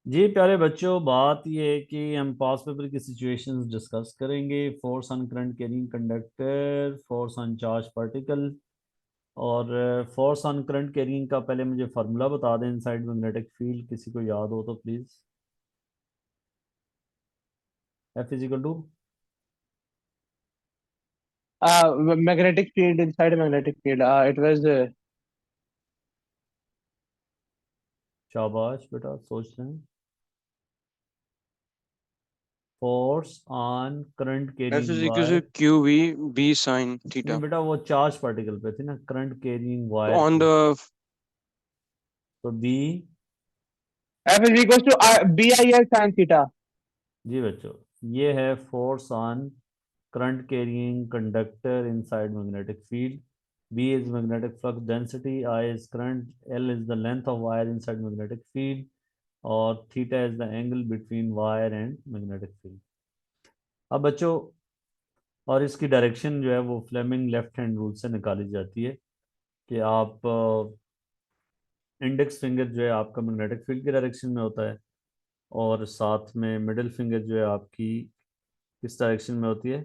जी प्यारे बच्चों, बात ये है कि हम पास पेपर की सिचुएशंस डिस्कस करेंगे। Force on current carrying conductor, force on charge particle. और फोर्स ऑन करंट कैरिंग का पहले मुझे फार्मूला बता दें। इनसाइड मैग्नेटिक फील्ड किसी को याद हो तो please. F is equal to. Magnetic field inside magnetic field. It was शाबाश बेटा, सोच रहे हैं। Force on current F carrying is equal to wire. QV B sine नहीं theta. बेटा, वो चार्ज पार्टिकल पे थी ना, करंट कैरिंग वायर On पे। the तो बी। F is equals to BIL sin theta. जी बच्चों, ये है force on current carrying conductor inside magnetic field. B is magnetic flux density, I is current, L is the length of wire inside magnetic field, और theta is the angle between wire and magnetic field. अब बच्चों, और इसकी direction जो है वो Fleming left hand rule से निकाली जाती है कि आप इंडेक्स फिंगर जो है आपका मैग्नेटिक फील्ड की डायरेक्शन में होता है, और साथ में मिडिल फिंगर जो है आपकी किस डायरेक्शन में होती है,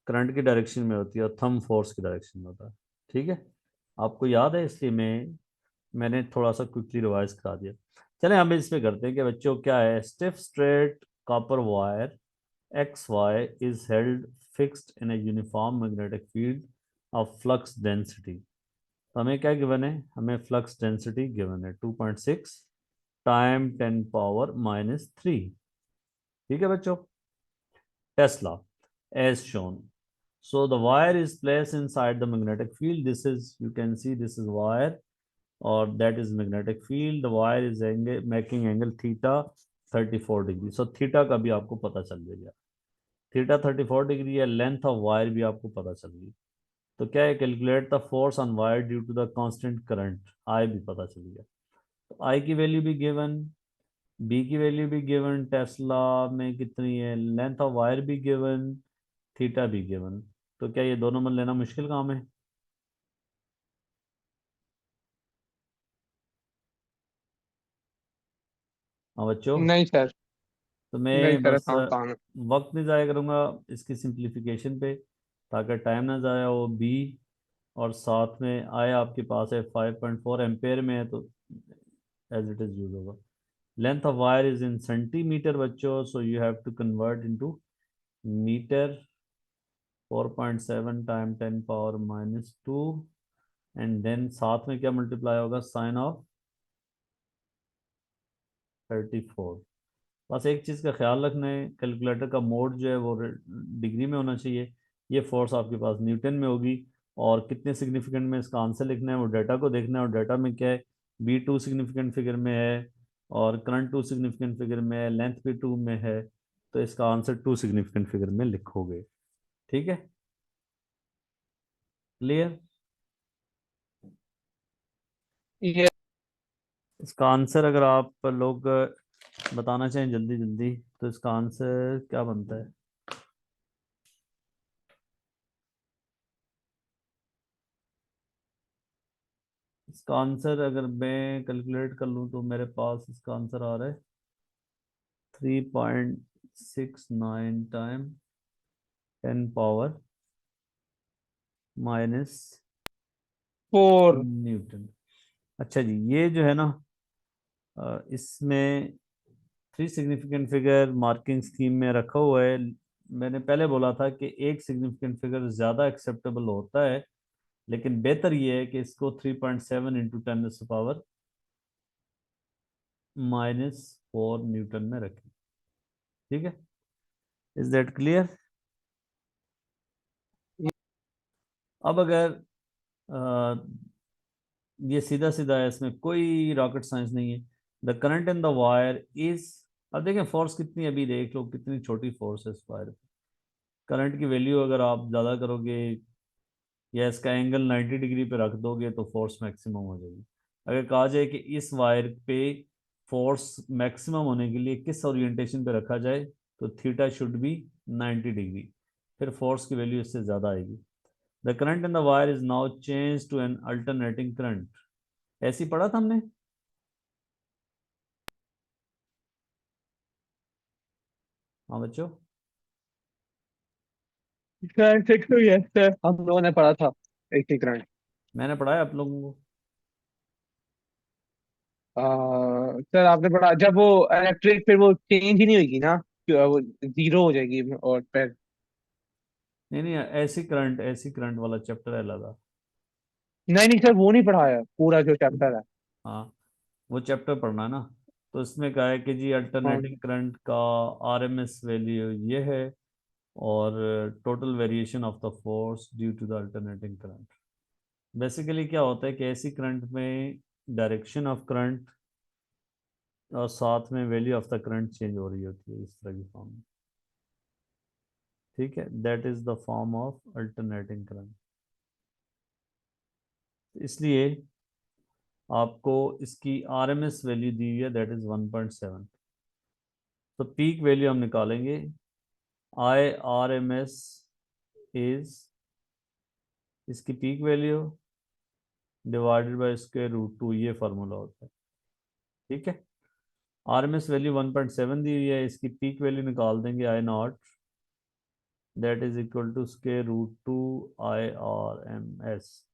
करंट की डायरेक्शन में होती है, और थंब फोर्स की डायरेक्शन में होता है। ठीक है, आपको याद है, इसलिए मैंने थोड़ा सा क्विकली रिवाइज करा दिया। चलें हम इस पे करते हैं कि बच्चों क्या है। Stiff straight copper wire X Y is held fixed in a uniform magnetic field of flux density. तो हमें क्या गिवन है, हमें फ्लक्स डेंसिटी गिवन है 2.6 टाइम 10⁻³ ठीक है बच्चों। Tesla as shown. So the wire is placed inside the magnetic field. This is, you can see this is wire, or that is magnetic field. The wire is making angle theta 34 degree. So theta का भी आपको पता चल गया, theta 34 degree है। Length of wire भी आपको पता चल गई। तो क्या है, calculate the force on wire due to the constant current, I भी पता चल गया। तो आई की वैल्यू भी गिवन, बी की वैल्यू भी गिवन, टेस्ला में कितनी है, लेंथ ऑफ वायर भी गिवन, थीटा भी गिवन। तो क्या ये दो नंबर लेना मुश्किल काम है? हाँ बच्चों। नहीं सर। तो नहीं मैं सर, बस आसान काम है। वक्त नहीं ज़ाया करूँगा इसकी सिंप्लीफिकेशन पे, ताकि टाइम ना ज़ाया हो। बी, और साथ में आए आपके पास है 5.4 एम्पेयर में है, तो एज इट इज़ यूज होगा। Length of wire is in centimetre बच्चों, so you have to convert into metre. 4.7 time 10⁻², and then साथ में क्या मल्टीप्लाई होगा, साइन ऑफ 34। बस एक चीज़ का ख्याल रखना है, कैलकुलेटर का मोड जो है वो डिग्री में होना चाहिए। ये फोर्स आपके पास न्यूटन में होगी, और कितने सिग्निफिकेंट में इसका आंसर लिखना है वो डाटा को देखना है। और डाटा में क्या है, बी टू सिग्निफिकेंट फिगर में है, और करंट टू सिग्निफिकेंट फिगर में है, लेंथ भी टू में है। तो इसका आंसर टू सिग्निफिकेंट फिगर में लिखोगे। ठीक है, क्लियर? ये इसका आंसर अगर आप लोग बताना चाहें जल्दी जल्दी, तो इसका आंसर क्या बनता है? इसका आंसर अगर मैं कैलकुलेट कर लूँ तो मेरे पास इसका आंसर आ रहा है 3.69 टाइम 10⁻⁻ फोर। न्यूटन। अच्छा जी, ये जो है ना, इसमें three significant figure marking scheme में रखा हुआ है। मैंने पहले बोला था कि एक सिग्निफिकेंट फिगर ज़्यादा एक्सेप्टेबल होता है, लेकिन बेहतर ये है कि इसको 3.7 इंटू 10⁻⁻4 न्यूटन में रखें। ठीक है, इज दैट क्लियर? अब अगर अ, ये सीधा सीधा है, इसमें कोई रॉकेट साइंस नहीं है। The current in the wire is, अब देखें फोर्स कितनी, अभी देख लो कितनी छोटी फोर्स है इस वायर पे। करंट की वैल्यू अगर आप ज़्यादा करोगे या इसका एंगल 90 डिग्री पे रख दोगे तो फोर्स मैक्सिमम हो जाएगी। अगर कहा जाए कि इस वायर पे फोर्स मैक्सिमम होने के लिए किस ओरिएंटेशन पे रखा जाए, तो थीटा शुड बी 90 डिग्री, फिर फोर्स की वैल्यू इससे ज़्यादा आएगी। The current in the wire is now change to an alternating current. ऐसी पढ़ा था हमने। हाँ बच्चों, सर सिक्स तो यस सर, हम लोगों ने पढ़ा था एक ही करंट। मैंने पढ़ाया आप लोगों को। सर आपने पढ़ा जब वो इलेक्ट्रिक फिर वो चेंज ही नहीं होगी ना, वो जीरो हो जाएगी और फिर। नहीं नहीं, ऐसी करंट वाला चैप्टर है अलग। नहीं नहीं सर, वो नहीं पढ़ाया पूरा जो चैप्टर है। हाँ, वो चैप्टर पढ़ना है ना। तो इसमें क्या है कि जी हाँ। अल्टरनेटिंग करंट का आरएमएस वैल्यू ये है, और total variation of the force due to the alternating current. Basically क्या होता है कि ऐसी करंट में डायरेक्शन ऑफ करंट और साथ में value of the current change हो रही होती है, इस तरह की फॉर्म में। ठीक है, that is the form of alternating current. इसलिए आपको इसकी आरएमएस वैल्यू दी हुई है, दैट इज 1.7। तो पीक वैल्यू हम निकालेंगे। I R M S is इसकी peak value divided by square root 2, ये फार्मूला होता है। ठीक है, आर एम एस वैल्यू 1.7 दी हुई है, इसकी पीक वैल्यू निकाल देंगे I naught, that is equal to square root 2 I R M S.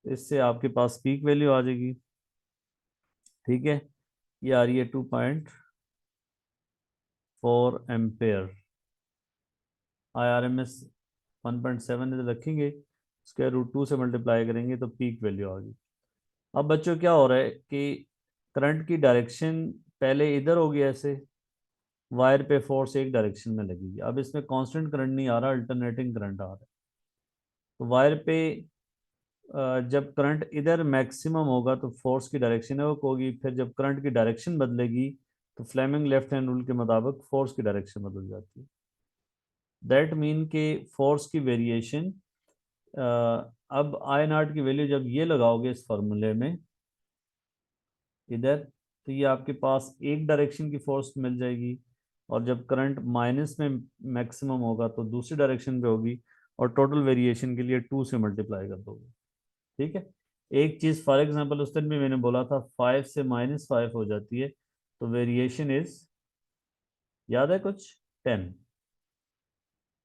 इससे आपके पास पीक वैल्यू आ जाएगी। ठीक है, ये आ रही है 2.4 ampere. I R M S 1.7 रखेंगे, स्क्वायर रूट 2 से मल्टीप्लाई करेंगे तो पीक वैल्यू आ गई। अब बच्चों क्या हो रहा है कि करंट की डायरेक्शन पहले इधर होगी, ऐसे वायर पे फोर्स एक डायरेक्शन में लगेगी। अब इसमें कांस्टेंट करंट नहीं आ रहा, अल्टरनेटिंग करंट आ रहा है। तो वायर पे जब करंट इधर मैक्सिमम होगा तो फोर्स की डायरेक्शन है वो होगी, फिर जब करंट की डायरेक्शन बदलेगी तो फ्लेमिंग लेफ्ट हैंड रूल के मुताबिक फोर्स की डायरेक्शन बदल जाती है। दैट मीन के फोर्स की वेरिएशन, अब आई नॉट की वैल्यू जब ये लगाओगे इस फार्मूले में इधर, तो ये आपके पास एक डायरेक्शन की फोर्स मिल जाएगी, और जब करंट माइनस में मैक्सिमम होगा तो दूसरी डायरेक्शन पे होगी, और टोटल वेरिएशन के लिए 2 से मल्टीप्लाई कर दोगे। ठीक है, एक चीज़ फॉर एग्जांपल उस दिन भी मैंने बोला था 5 से -5 हो जाती है, तो वेरिएशन इज, याद है कुछ, 10।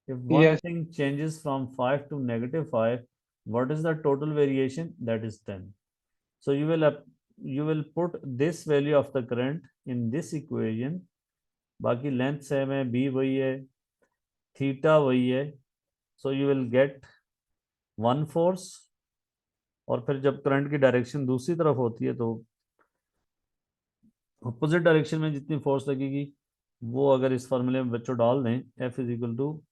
If one yes. thing changes from 5 to -5, what is the total variation? That is 10. So you will put this value of the current in this equation. बाकी लेंथ सेम है, बी वही है, theta वही है, so you will get one force। और फिर जब current की डायरेक्शन दूसरी तरफ होती है तो अपोजिट डायरेक्शन में जितनी फोर्स लगेगी वो अगर इस फार्मूले में बच्चों डाल दें, F is equal to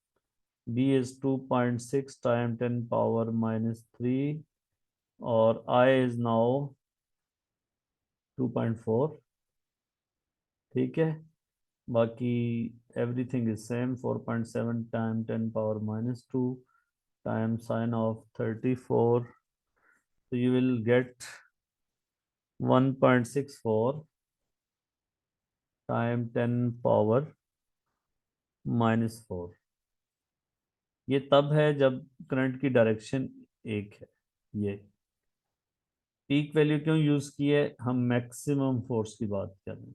B is 2.6 time 10 power -3, और I इज नाउ 2.4। ठीक है, बाकी everything is same, 4.7 time 10 power -2 time sine of 34, तो you will get 1.64 time 10 power -4। ये तब है जब करंट की डायरेक्शन एक है। ये पीक वैल्यू क्यों यूज की है, हम मैक्सिमम फोर्स की बात कर रहे हैं।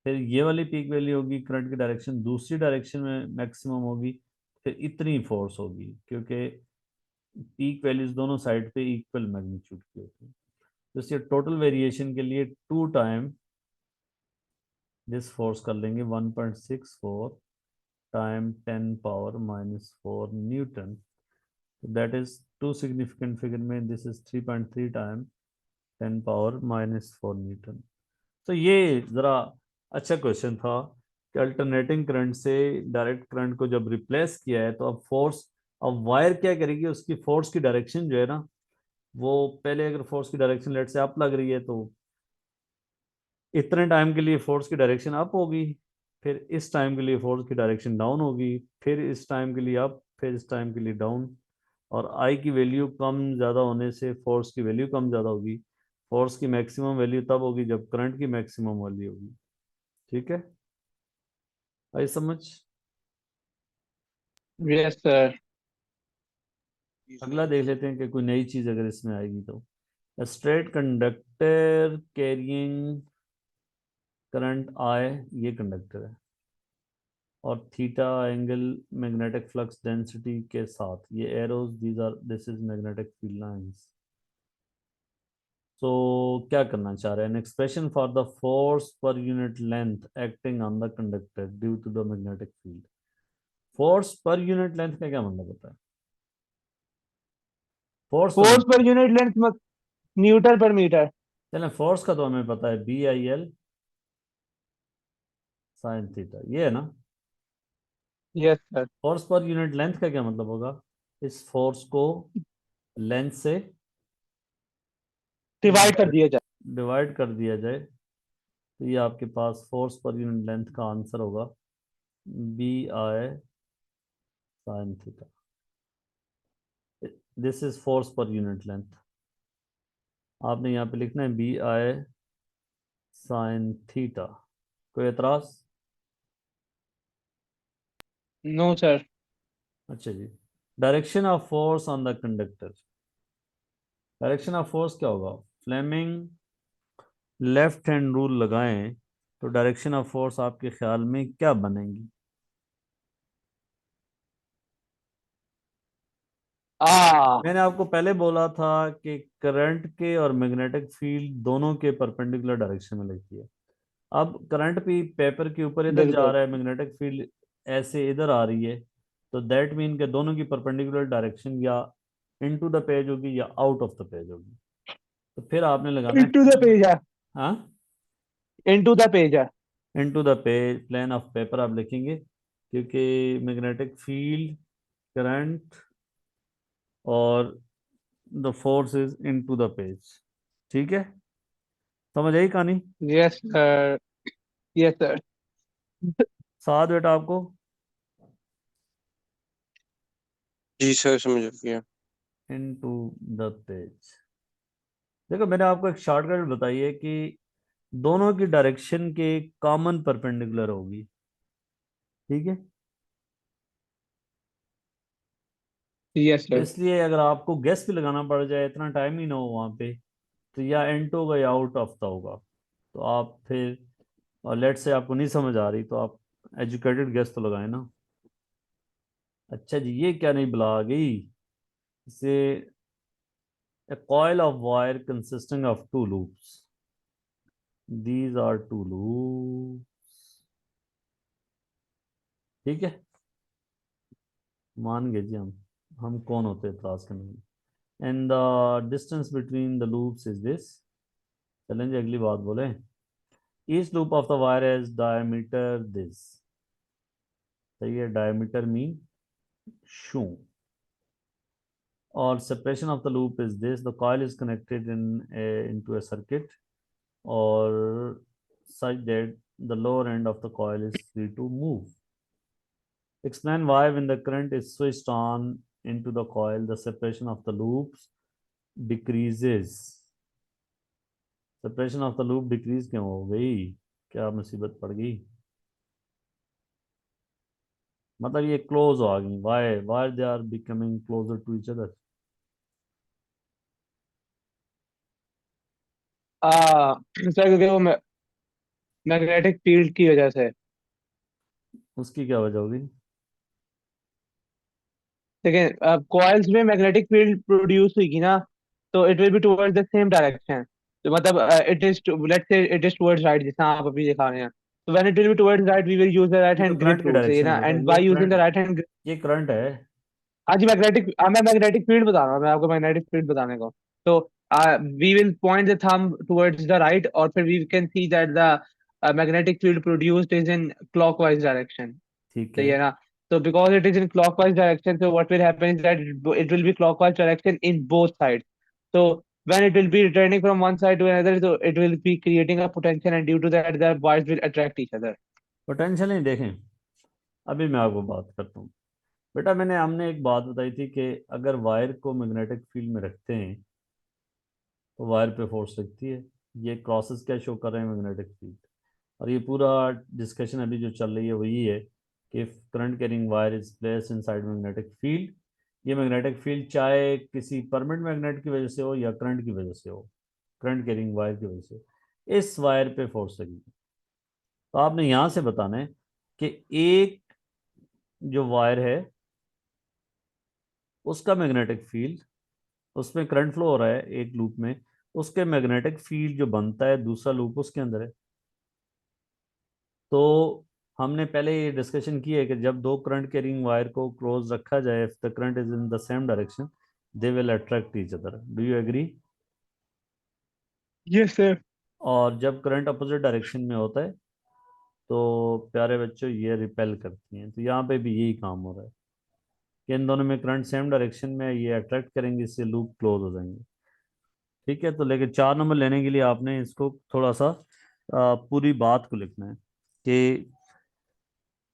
फिर ये वाली पीक वैल्यू होगी, करंट की डायरेक्शन दूसरी डायरेक्शन में मैक्सिमम होगी, फिर इतनी फोर्स होगी, क्योंकि पीक वैल्यूज दोनों साइड पे इक्वल मैग्नीट्यूड की होती है। तो इससे टोटल वेरिएशन के लिए 2 टाइम दिस फोर्स कर लेंगे, 1.64 time 10 power -4 newton. That is two significant figure में this is 3.3 time 10 power -4 newton. तो ये ज़रा अच्छा क्वेश्चन था कि अल्टरनेटिंग करंट से डायरेक्ट करंट को जब रिप्लेस किया है तो अब फोर्स, अब वायर क्या करेगी, उसकी फोर्स की डायरेक्शन जो है ना, वो पहले अगर फोर्स की डायरेक्शन लेट से अप लग रही है तो इतने टाइम के लिए फोर्स की डायरेक्शन अप होगी, फिर इस टाइम के लिए फोर्स की डायरेक्शन डाउन होगी, फिर इस टाइम के लिए अप, फिर इस टाइम के लिए डाउन। और आई की वैल्यू कम ज़्यादा होने से फोर्स की वैल्यू कम ज़्यादा होगी। फोर्स की मैक्सिमम वैल्यू तब होगी जब करंट की मैक्सिमम वैल्यू होगी। ठीक है, आई समझ। Yes sir. अगला देख लेते हैं कि कोई नई चीज़ अगर इसमें आएगी तो। स्ट्रेट कंडक्टर कैरिंग करंट आए, ये कंडक्टर है, और theta angle magnetic flux density के साथ, ये arrows this is magnetic field lines. तो क्या करना चाह रहे हैं? An expression for the force per unit length acting on the conductor due to the magnetic field. Force per unit length का क्या मतलब होता है? फोर्स तो फोर्स पर यूनिट लेंथ मत, न्यूटन पर मीटर। चलें, फोर्स का तो हमें पता है BIL साइन थीटा, ये है ना। Yes sir. Force per unit length का क्या मतलब होगा? इस फोर्स को लेंथ से डिवाइड कर दिया जाए। डिवाइड कर दिया जाए, तो ये आपके पास फोर्स पर यूनिट लेंथ का आंसर होगा BI sine theta. This is force per unit length. आपने यहाँ पे लिखना है BI साइन थीटा। कोई एतराज? No sir. अच्छा जी। Direction of force on the conductor. Direction of force क्या होगा? फ्लेमिंग लेफ्ट हैंड रूल लगाएं तो डायरेक्शन ऑफ फोर्स आपके ख्याल में क्या बनेगी? मैंने आपको पहले बोला था कि करंट के और मैग्नेटिक फील्ड दोनों के परपेंडिकुलर डायरेक्शन में लगती है। अब करंट भी पेपर के ऊपर इधर जा बिल्कुल। रहा है, मैग्नेटिक फील्ड ऐसे इधर आ रही है, तो दैट मीन के दोनों की परपेंडिकुलर डायरेक्शन या इनटू द पेज होगी या आउट ऑफ द पेज होगी। तो फिर आपने लगाना है, इनटू द पेज है। हाँ, इनटू द पेज है। Into the page plane of paper आप लिखेंगे, क्योंकि मैग्नेटिक फील्ड, करंट और the force is into the page. ठीक है, समझ आई कहानी? Yes sir. Yes sir. साथ बेटा आपको। जी सर, समझ गया। Into the page. देखो, मैंने आपको एक शॉर्टकट बताई है कि दोनों की डायरेक्शन के कॉमन परपेंडिकुलर होगी। ठीक है, यस तो सर। इसलिए अगर आपको गेस भी लगाना पड़ जाए, इतना टाइम ही ना हो वहां पे, तो या इनटू होगा या आउट ऑफ द होगा। तो आप फिर, और लेट से आपको नहीं समझ आ रही, तो आप एजुकेटेड गेस तो लगाए ना। अच्छा जी, ये क्या नहीं बुला गई इसे? A coil of wire consisting of two loops. These are two loops. ठीक है, मान गए जी हम कौन होते हैं इतराज करने में। And the distance between the loops is this. चलें जी, अगली बात बोले। Each loop of the wire has diameter this. सही है, डायमीटर मीन शू। और separation of the loop is this: the coil is connected into a circuit, or such that the lower end of the coil is free to move. Explain why when the current is switched on into the coil, the separation of the loops decreases. Separation of the loop decrease क्यों हो गई? क्या मुसीबत पड़ गई? मतलब ये close हो गई, why they are becoming closer to each other? Sir क्योंकि वो मैग्नेटिक फील्ड की वजह से। उसकी क्या वजह होगी? देखिए, कॉइल्स में मैग्नेटिक फील्ड प्रोड्यूस हुई ना, तो it will be towards the same direction. तो मतलब it is, let's say it is towards right, जैसा आप अभी दिखा रहे हैं। तो when it will be towards right we will use the right ये तो हैंड करंट ग्रिप की रूल से डायरेक्शन है ना, बेटा, and by using the right hand. ये करंट है। हाँ जी, मैं मैग्नेटिक फील्ड बता रहा हूँ, मैं आपको मैग्नेटिक फील्ड बताने को। तो we will point the thumb towards the right, और फिर we can see that the magnetic field produced is in clockwise direction. ठीक सही है, है ना? So because it is in clockwise direction, so what will happen is that it will be clockwise direction in both sides. So when it will be returning from one side to another, so it will be creating a potential, and due to that, the wires will attract each other. Potential नहीं देखें। अभी मैं आपको बात करता हूँ बेटा। हमने एक बात बताई थी कि अगर वायर को मैग्नेटिक फील्ड में रखते हैं तो वायर पे फोर्स लगती है। ये क्रॉसेस क्या शो कर रहे हैं? Magnetic field. और ये पूरा डिस्कशन अभी जो चल रही है वही है कि current carrying wire is placed inside magnetic field. ये मैग्नेटिक फील्ड चाहे किसी परमानेंट मैग्नेट की वजह से हो या करंट की वजह से हो, करंट कैरिंग वायर की वजह से इस वायर पे फोर्स लगेगी। तो आपने यहाँ से बताना है कि एक जो वायर है उसका मैग्नेटिक फील्ड, उसमें करंट फ्लो हो रहा है एक लूप में, उसके मैग्नेटिक फील्ड जो बनता है दूसरा लूप उसके अंदर है। तो हमने पहले ये डिस्कशन की है कि जब दो करंट कैरिंग वायर को क्लोज रखा जाए, if the current is in the same direction, they will attract each other. Do you agree? Yes, sir. और जब करंट अपोजिट डायरेक्शन में होता है तो प्यारे बच्चों ये रिपेल करती हैं। तो यहाँ पे भी यही काम हो रहा है कि इन दोनों में करंट सेम डायरेक्शन में, ये अट्रैक्ट करेंगे, इससे लूप क्लोज हो जाएंगे। ठीक है, तो लेकिन 4 नंबर लेने के लिए आपने इसको थोड़ा सा पूरी बात को लिखना है कि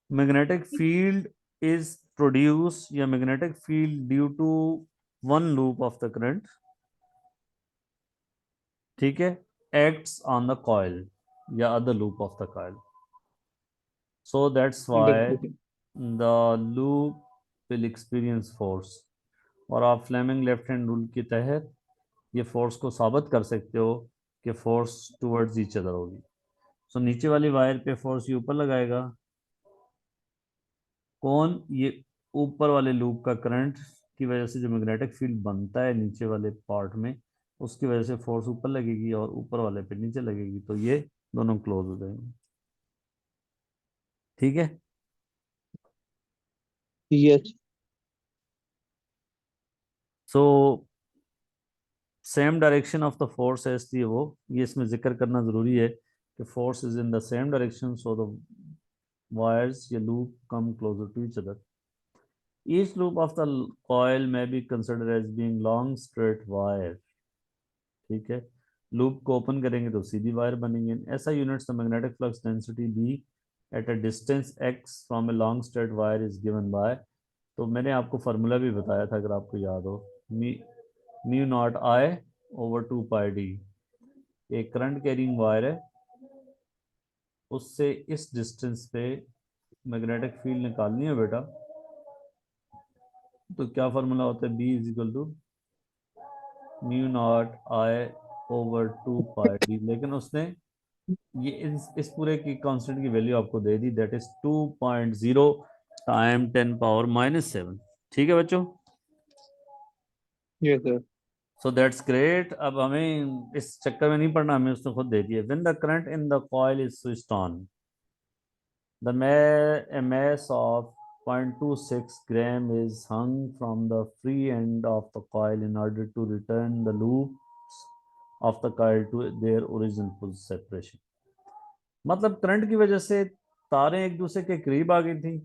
मैग्नेटिक फील्ड इज प्रोड्यूस या magnetic field due to one loop of the current, ठीक है, एक्ट्स ऑन द कॉइल या other loop of the coil. So that's why बिल्कुल the loop will experience force. और आप फ्लेमिंग लेफ्ट हैंड रूल के तहत ये फोर्स को साबित कर सकते हो कि फोर्स टुवर्ड्स ईच अदर होगी। सो नीचे वाली वायर पे फोर्स ये ऊपर लगाएगा, कौन? ये ऊपर वाले लूप का करंट की वजह से जो मैग्नेटिक फील्ड बनता है नीचे वाले पार्ट में, उसकी वजह से फोर्स ऊपर लगेगी और ऊपर वाले पे नीचे लगेगी, तो ये दोनों क्लोज हो जाएंगे। ठीक है। yes. So same direction of the force है, इसलिए वो ये इसमें जिक्र करना जरूरी है कि force is in the same direction, so the wires ये loop come closer to each other. Each loop of the coil may be considered as being long straight wire। ठीक है, लूप को ओपन करेंगे तो सीधी वायर बनेंगे। ऐसा units the magnetic flux density B at a distance x from a long straight wire is given by. तो मैंने आपको फार्मूला भी बताया था अगर आपको याद हो, mu naught I over 2 pi D. एक करंट कैरिंग वायर है, उससे इस डिस्टेंस पे मैग्नेटिक फील्ड निकालनी है बेटा, तो क्या फार्मूला होता है? B is equal to mu naught I over 2 pi D. लेकिन उसने ये इस पूरे की कांस्टेंट की वैल्यू आपको दे दी, दैट इज 2.0 टाइम 10⁻⁻⁷। ठीक है बच्चों? Yes, sir. So that's great. अब हमें इस चक्कर में नहीं पड़ना, हमें उसने खुद दे दिया। When the current in the coil is switched on, the mass of 0.26 gram is hung from the free end of the coil in order to return the loops of the coil to their original separation। मतलब current की वजह से तारें एक दूसरे के करीब आ गई थी,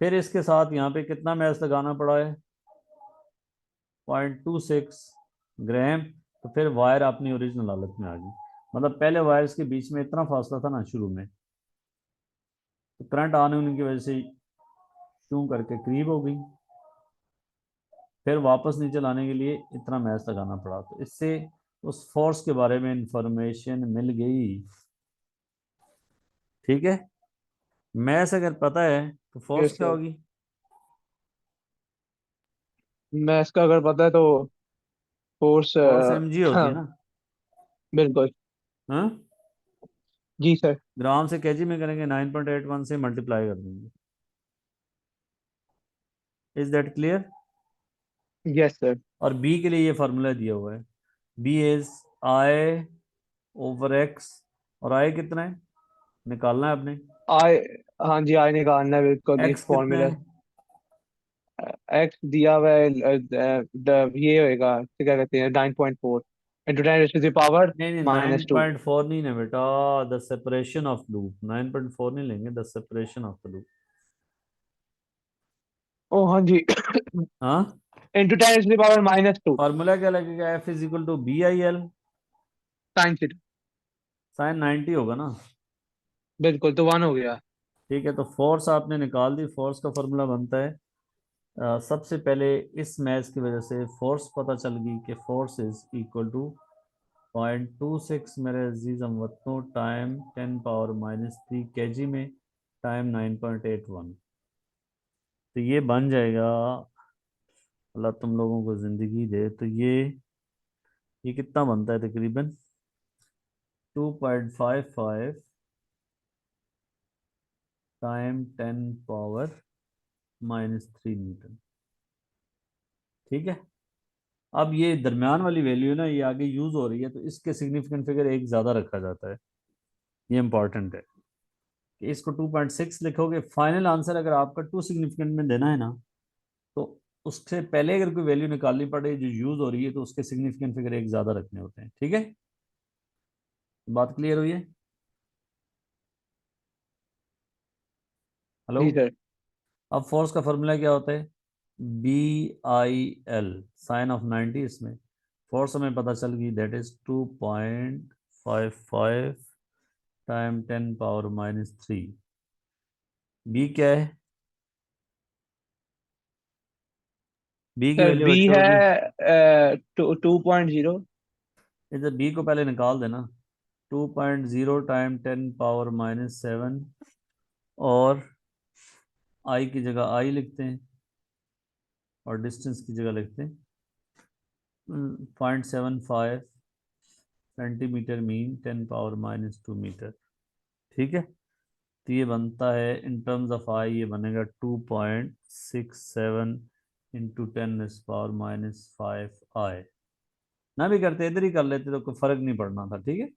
फिर इसके साथ यहाँ पे कितना मैस लगाना पड़ा है? 0.26 ग्राम। तो फिर वायर अपनी ओरिजिनल हालत में आ गई। मतलब पहले वायर्स के बीच में इतना फासला था ना शुरू में, तो करंट आने होने की वजह से शू करके करीब हो गई, फिर वापस नीचे लाने के लिए इतना मैच लगाना पड़ा। तो इससे उस फोर्स के बारे में इंफॉर्मेशन मिल गई। ठीक है, मैथ अगर पता है तो फोर्स Yes, क्या sir. होगी? मैं इसका अगर पता है तो फोर्स फोर्स mg होती है हाँ ना? बिल्कुल। हाँ, जी सर। ग्राम से केजी में करेंगे, 9.81 से मल्टीप्लाई कर देंगे। Is that clear? Yes sir. और बी के लिए ये फार्मूला दिया हुआ है, B is I over X. और आई कितना है निकालना है आपने? आई, हाँ जी आई निकालना है बिल्कुल इस एक्स कितना फॉर्मूला। है? एक्स दिया हुआ है ये होएगा क्या कहते हैं 9.4 इंटू 10 to the पावर नहीं नहीं, नाइन -2। पॉइंट फोर नहीं है बेटा, द सेपरेशन ऑफ लूप। 9.4 नहीं लेंगे, the separation of the loop. ओ हाँ जी हाँ, into 10 to the power -2 formula क्या लगेगा? F is equal to B I L sine theta. Sine 90 होगा ना? बिल्कुल तो 1 हो गया। ठीक है, तो फोर्स आपने निकाल दी। फोर्स का फॉर्मूला बनता है, सबसे पहले इस मैच की वजह से फोर्स पता चल गई कि फोर्स इज इक्वल टू 0.26 मेरे अजीज हमवतनों टाइम 10⁻³ केजी में टाइम 9.81। तो ये बन जाएगा, अल्लाह तुम लोगों को ज़िंदगी दे, तो ये कितना बनता है तकरीबन? 2.55 टाइम 10⁻⁻⁷ -3 न्यूटन। ठीक है, अब ये दरमियान वाली वैल्यू ना ये आगे यूज हो रही है, तो इसके सिग्निफिकेंट फिगर एक ज़्यादा रखा जाता है। ये इंपॉर्टेंट है कि इसको 2.6 लिखोगे। फाइनल आंसर अगर आपका 2 सिग्निफिकेंट में देना है ना, तो उससे पहले अगर कोई वैल्यू निकालनी पड़े जो यूज हो रही है, तो उसके सिग्निफिकेंट फिगर एक ज़्यादा रखने होते हैं। ठीक है, बात क्लियर हुई है? हेलो। जी सर। अब फोर्स का फॉर्मूला क्या होता है? BIL, sine of 90। इसमें फोर्स हमें पता चल गई, दैट इज 2.55 टाइम 10⁻³ बी क्या है? बी की सर वैल्यू बी बच्चों है होगी, 2.0। इधर बी को पहले निकाल देना। 2.0 टाइम 10⁻⁷, और आई की जगह आई लिखते हैं और डिस्टेंस की जगह लिखते हैं 0.75 सेंटीमीटर मीन 10⁻² मीटर। ठीक है, तो ये बनता है इन टर्म्स ऑफ आई, ये बनेगा 2.67 इंटू 10⁻⁵ आई। ना भी करते इधर ही कर लेते तो कोई फर्क नहीं पड़ना था। ठीक है,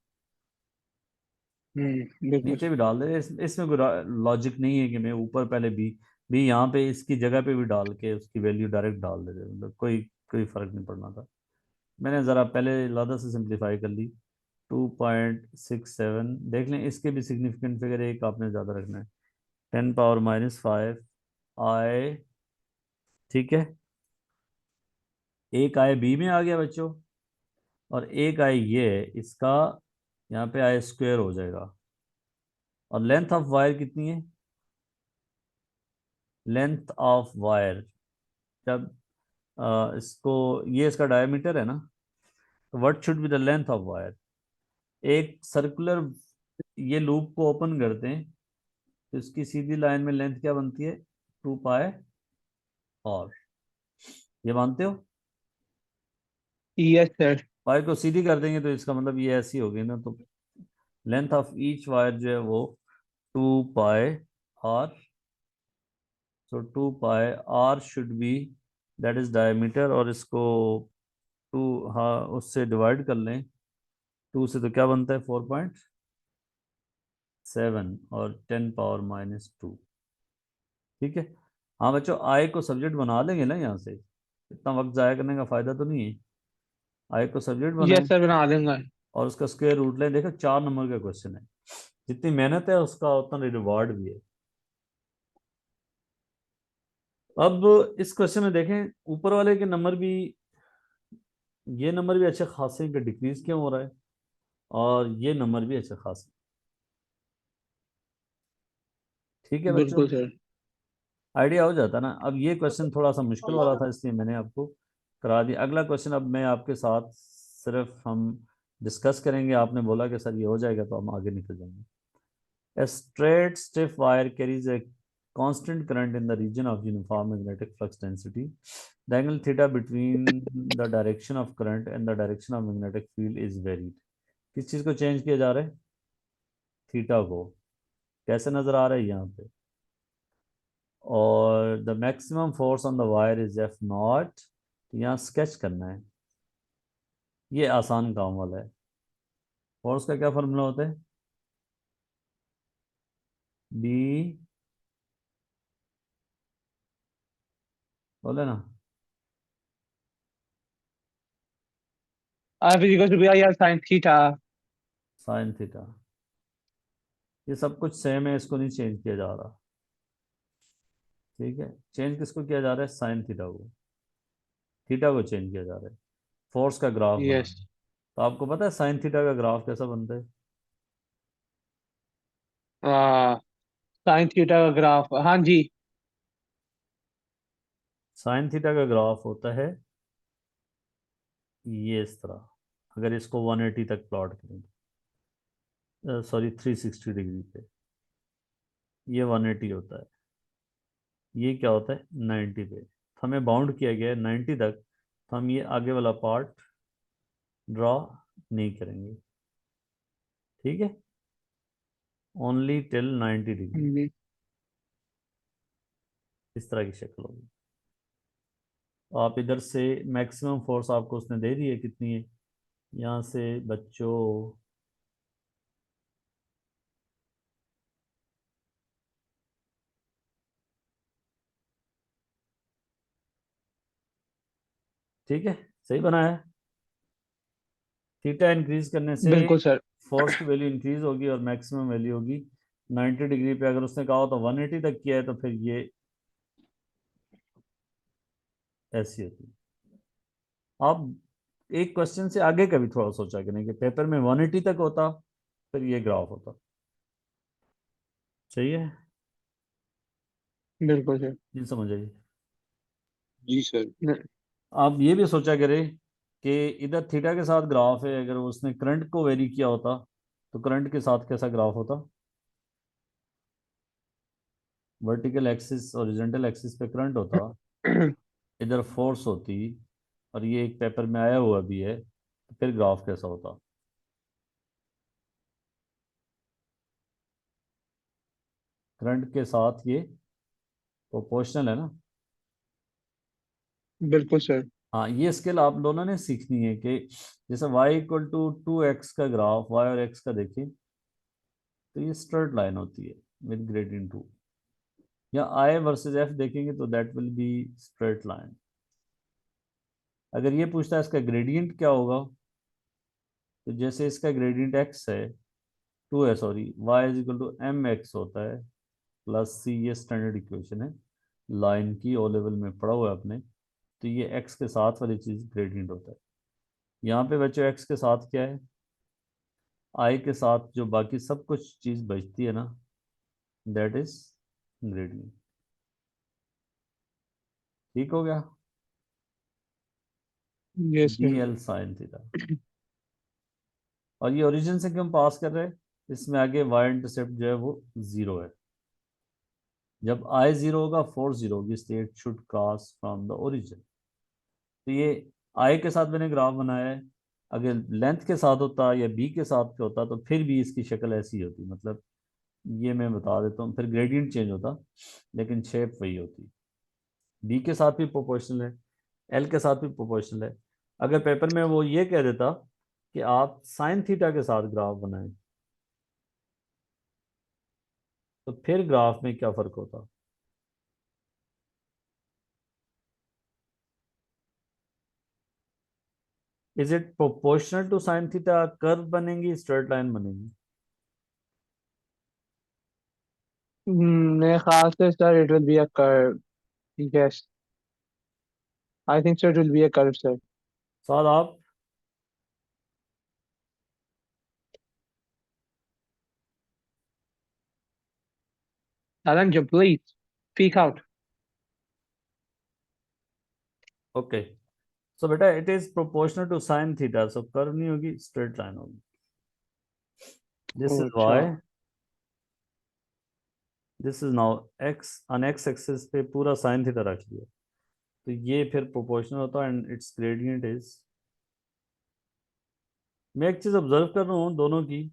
बिल्कुल। नीचे भी डाल दे, इसमें कोई लॉजिक नहीं है कि मैं ऊपर पहले बी यहाँ पे इसकी जगह पे भी डाल के उसकी वैल्यू डायरेक्ट डाल देते, मतलब कोई कोई फर्क नहीं पड़ना था। मैंने ज़रा पहले लादा से सिंप्लीफाई कर ली। 2.67 देख लें, इसके भी सिग्निफिकेंट फिगर एक आपने ज़्यादा रखना है, 10⁻⁵ आई। ठीक है, एक आए बी में आ गया बच्चों, और एक आए ये इसका यहाँ पे आए स्क्वायर हो जाएगा। और लेंथ ऑफ वायर कितनी है? लेंथ ऑफ वायर, जब इसको, ये इसका डायमीटर है ना, तो what should be the length of wire? एक सर्कुलर, ये लूप को ओपन करते हैं तो इसकी सीधी लाइन में लेंथ क्या बनती है? 2 पाई। और ये मानते हो? Yes sir. वायर को सीधी कर देंगे तो इसका मतलब ये ऐसी होगी ना, तो लेंथ ऑफ ईच वायर जो है वो 2 pi R. So 2 pi R should be, that is diameter, और इसको 2, हाँ उससे डिवाइड कर लें 2 से, तो क्या बनता है? 4.7 और 10⁻⁻²। ठीक है, हाँ बच्चों, आई को सब्जेक्ट बना लेंगे ना यहाँ से, इतना वक्त ज़ाया करने का फ़ायदा तो नहीं है। आई को सब्जेक्ट बनाएं यस सर बना दूंगा। और उसका स्क्वायर रूट लें। देखो 4 नंबर का क्वेश्चन है, जितनी मेहनत है उसका उतना रिवॉर्ड भी है। अब इस क्वेश्चन में देखें, ऊपर वाले के नंबर भी, ये नंबर भी अच्छे खासे हैं कि डिक्रीज क्यों हो रहा है, और ये नंबर भी अच्छे खासे। ठीक है बच्चों, बिल्कुल सर। आइडिया हो जाता ना। अब ये क्वेश्चन थोड़ा सा मुश्किल वाला था, इसलिए मैंने आपको करा दिया। अगला क्वेश्चन अब मैं आपके साथ सिर्फ हम डिस्कस करेंगे, आपने बोला कि सर ये हो जाएगा तो हम आगे निकल जाएंगे। A straight stiff wire carries a constant current in the region of uniform magnetic flux density. The angle theta between the direction of current and the direction of magnetic field is varied. किस चीज़ को change किया जा रहा है? Theta को। कैसे नज़र आ रहा है यहाँ पे? और the maximum force on the wire is F0। यहाँ स्केच करना है, ये आसान काम वाला है। फोर्स का क्या फॉर्मूला होता है? बी, बोले ना। F is equal to BI sin theta। Sine theta. ये सब कुछ सेम है, इसको नहीं चेंज किया जा रहा। ठीक है, चेंज किसको किया जा रहा है? साइन थीटा को। थीटा को चेंज किया जा रहा है, फोर्स का ग्राफ यस। बनाना। तो आपको पता है साइन थीटा का ग्राफ कैसा बनता है? साइन थीटा का ग्राफ, हाँ जी। साइन थीटा का ग्राफ होता है ये इस तरह, अगर इसको 180 तक प्लॉट करें, सॉरी 360 डिग्री पे, ये 180 होता है। ये क्या होता है? 90 पे। तो हमें बाउंड किया गया है 90 तक, तो हम ये आगे वाला पार्ट ड्रॉ नहीं करेंगे। ठीक है, ओनली टिल 90 डिग्री। इस तरह की शक्ल होगी। आप इधर से मैक्सिमम फोर्स आपको उसने दे दी है, कितनी है यहाँ से बच्चों, ठीक है, सही बना है। थीटा इंक्रीज करने से बिल्कुल सर। फोर्स की वैल्यू इंक्रीज होगी और मैक्सिमम वैल्यू होगी 90 डिग्री पे। अगर उसने कहा हो तो 180 तक किया है तो फिर ये ऐसी होती है। आप एक क्वेश्चन से आगे का भी थोड़ा सोचा कि नहीं, कि पेपर में 180 तक होता फिर ये ग्राफ होता। सही है, बिल्कुल सर। ये समझ आइए। जी सर। न- आप ये भी सोचा करें कि इधर थीटा के साथ ग्राफ है, अगर उसने करंट को वेरी किया होता तो करंट के साथ कैसा ग्राफ होता। वर्टिकल एक्सिस हॉरिजॉन्टल एक्सिस पे करंट होता, इधर फोर्स होती, और ये एक पेपर में आया हुआ भी है, तो फिर ग्राफ कैसा होता। करंट के साथ ये प्रोपोर्शनल है ना। बिल्कुल सर। हाँ, ये स्किल आप दोनों ने सीखनी है कि जैसे y इक्वल टू 2x का ग्राफ, y और x का देखिए तो ये स्ट्रेट लाइन होती है विद ग्रेडियंट 2, या i वर्सेस f देखेंगे तो that will be straight line. अगर ये पूछता है इसका ग्रेडियंट क्या होगा, तो जैसे इसका ग्रेडियंट x है, 2 है sorry, y is equal to M X होता है प्लस c, ये स्टैंडर्ड इक्वेशन है लाइन की, ओ लेवल में पढ़ा हुआ है आपने। तो ये x के साथ वाली चीज़ ग्रेडियंट होता है। यहाँ पे बच्चों x के साथ क्या है, i के साथ जो बाकी सब कुछ चीज़ बचती है ना, दैट इज ग्रेडियंट। ठीक हो गया, yes D sir. L sine theta. और ये ओरिजिन से क्यों पास कर रहे हैं, इसमें आगे y इंटरसेप्ट जो है वो 0 है। जब i 0 होगा, फोर्स 0 होगी, इसलिए it should cross from the origin. तो ये i के साथ मैंने ग्राफ बनाया है, अगर लेंथ के साथ होता या b के साथ होता तो फिर भी इसकी शक्ल ऐसी होती, मतलब ये मैं बता देता हूँ, फिर ग्रेडियंट चेंज होता लेकिन शेप वही होती। बी के साथ भी प्रोपोर्शनल है, एल के साथ भी प्रोपोर्शनल है। अगर पेपर में वो ये कह देता कि आप साइन थीटा के साथ ग्राफ बनाएं, तो फिर ग्राफ में क्या फर्क होता। Is it proportional to sine theta, curve बनेगी, स्ट्रेट लाइन बनेगी। मेरे ख्याल से sir it will be a curve. Yes, I think so it will be a curve sir. साथ आप Alan, please speak out. Okay, so बेटा it is proportional to sine theta, so curve नहीं होगी, straight line होगी। This oh is अच्छा। Y, this is now X, on X axis पे पूरा sine theta रख लिया, तो ये फिर प्रोपोर्शनल होता है एंड इट्स ग्रेडियंट इज। मैं एक चीज़ ऑब्जर्व कर रहा हूँ दोनों की,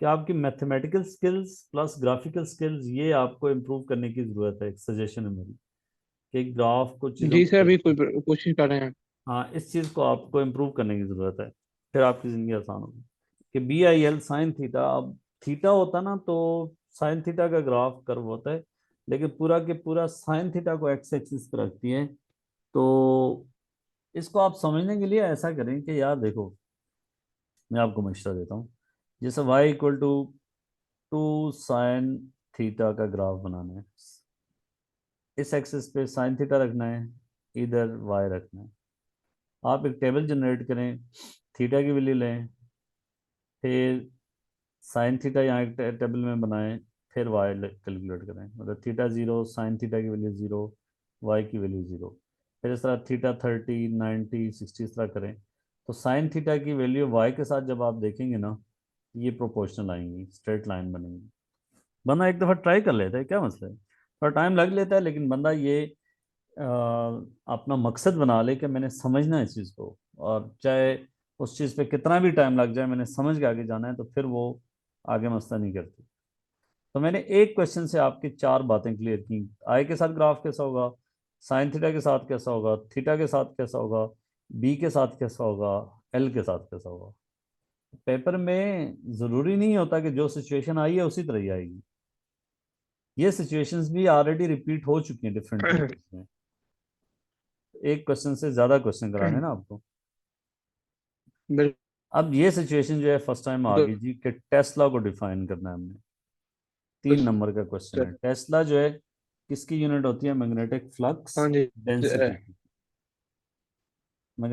कि आपकी mathematical skills plus graphical skills ये आपको इम्प्रूव करने की ज़रूरत है। एक सजेशन है मेरी कि ग्राफ को चीज़ों जी को सर, अभी कैसे, कोशिश कर रहे हैं। हाँ इस चीज़ को आपको इम्प्रूव करने की ज़रूरत है, फिर आपकी ज़िंदगी आसान होगी। कि B I L sine theta, अब थीटा होता ना तो साइन थीटा का ग्राफ कर्व होता है, लेकिन पूरा के पूरा साइन थीटा को एक्स एक्सिस पर रखती है। तो इसको आप समझने के लिए ऐसा करें कि यार देखो, मैं आपको मशवरा देता हूँ, जैसे y equal to 2 sine theta का ग्राफ बनाना है, इस एक्सिस पे साइन थीटा रखना है, इधर y रखना है। आप एक टेबल जनरेट करें, थीटा की वैल्यू लें, फिर साइन थीटा यहाँ एक टेबल में बनाएं, फिर y कैलकुलेट करें, मतलब थीटा 0, साइन थीटा की वैल्यू 0, y की वैल्यू 0। फिर इस तरह थीटा 30, 90, 60 इस तरह करें। तो साइन थीटा की वैल्यू y के साथ जब आप देखेंगे ना, ये प्रोपोर्शनल आएंगी, स्ट्रेट लाइन बनेगी। बंदा एक दफ़ा ट्राई कर लेता है, क्या मसला है, थोड़ा टाइम लग लेता है, लेकिन बंदा ये अपना मकसद बना ले कि मैंने समझना है इस चीज़ को, और चाहे उस चीज़ पे कितना भी टाइम लग जाए, मैंने समझ के आगे जाना है, तो फिर वो आगे मसला नहीं करती। तो मैंने एक क्वेश्चन से आपकी 4 बातें क्लियर की। आई के साथ ग्राफ कैसा होगा, साइन थीटा के साथ कैसा होगा, थीटा के साथ कैसा होगा, बी के साथ कैसा होगा, एल के साथ कैसा होगा। पेपर में जरूरी नहीं होता कि जो सिचुएशन आई है उसी तरह ही आएगी। ये सिचुएशंस भी ऑलरेडी रिपीट हो चुकी हैं डिफरेंट पेपर्स में। एक क्वेश्चन से ज्यादा क्वेश्चन कराने ना आपको। बिल्कुल। अब ये सिचुएशन जो है फर्स्ट टाइम आ गई जी कि टेस्ला को डिफाइन करना है हमने। 3 नंबर का क्वेश्चन है। टेस्ला जो है किसकी यूनिट होती है, मैग्नेटिक फ्लक्स हाँ जी डेंसिटी की।